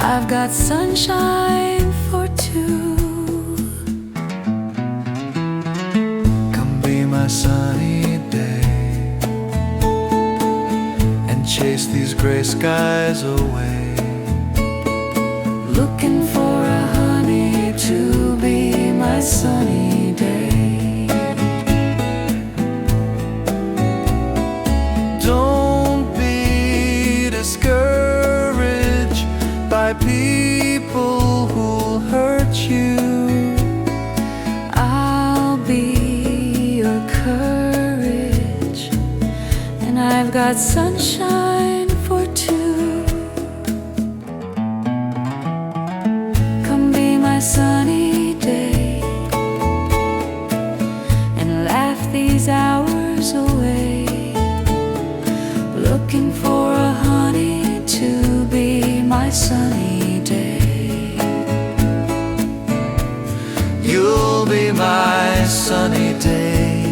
I've got sunshine for two. Come be my sunny day and chase these gray skies away. Looking for a honey to be my sunny day. Don't be discouraged by people who'll hurt you. I'll be your courage, and I've got sunshine for two. Come be my sunny day and laugh these hours away. Looking for a honey to be my sunny day. You'll be my sunny day.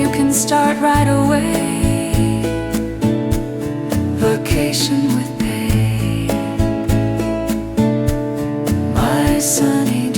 You can start right away. Vacation with pay. My sunny